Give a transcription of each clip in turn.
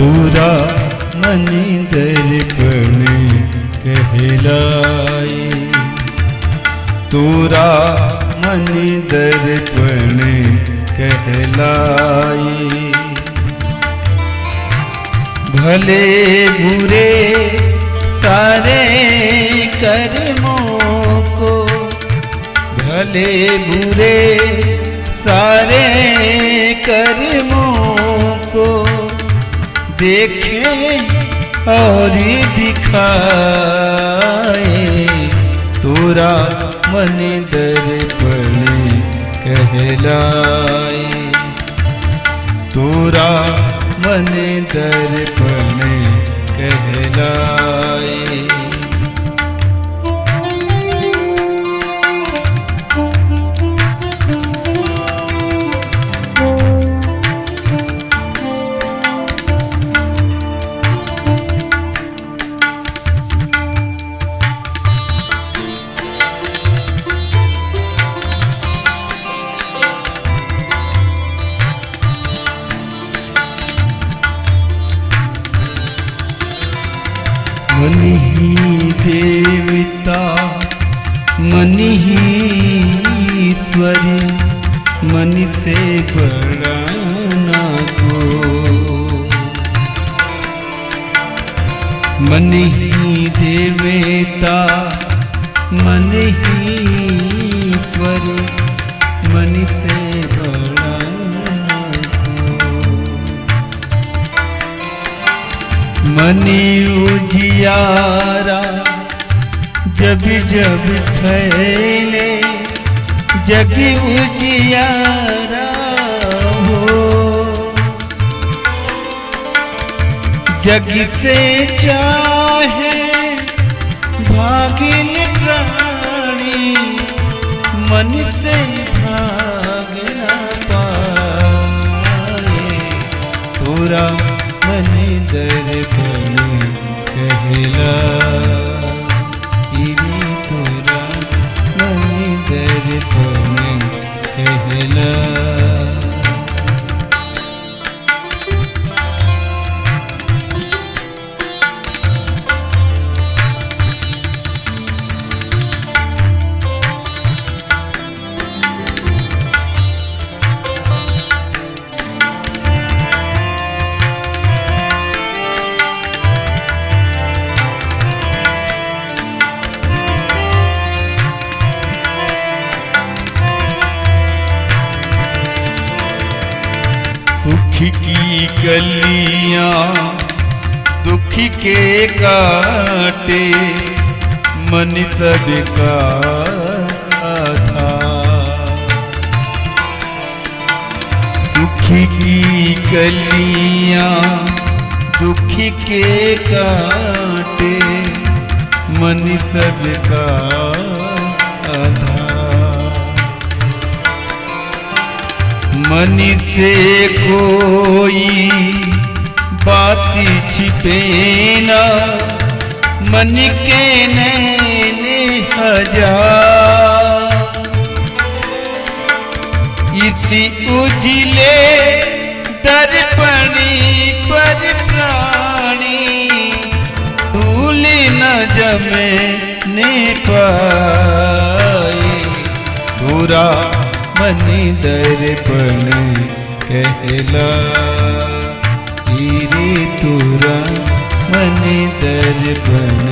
तोरा मन दर्पण कहलाए, तोरा मन दर्पण कहलाए। भले बुरे सारे कर्मों को, भले बुरे सारे कर्मों को देखे और दिखाए, तोरा मन दर्पण कहलाए, तोरा मन दर्पण कहलाए। मन ही देवता मन ही ईश्वर, मन से बड़ा ना को। मन ही देवता मन ही ईश्वर, मन से बड़ा ना को। मन उजियारा जब जब फैले, जग उजियारा हो। जग से चाहे भागिल प्राणी, मन से भाग ना पाए, तोरा मन दर्पण कहलाए, तोरा मन दर्पण कहलाए। सुख की कलियां दुख के काटे, मन सबका था। सुख की कलियां दुख के काटे, मन सबका था। मन से कोई बात छिपे ना, मन के नैन हजार। इसी उजले दर्पणी पर प्राणी, धूल न जमे ने पाए, तोरा मन दर्पण कहलाए, तोरा मन दर्पण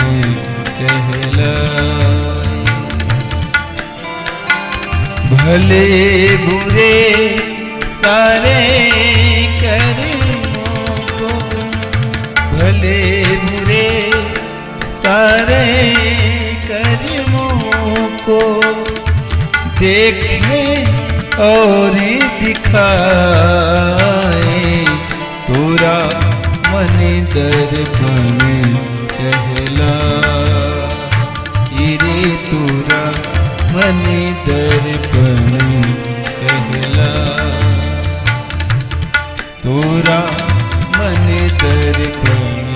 कहलाए। भले बुरे सारे कर्मों को, भले बुरे सारे कर्मों को देखे और दिखाए, तोरा मन दर्पण कहलाए, तोरा मन दर्पण कहलाए, तोरा मन दर्पण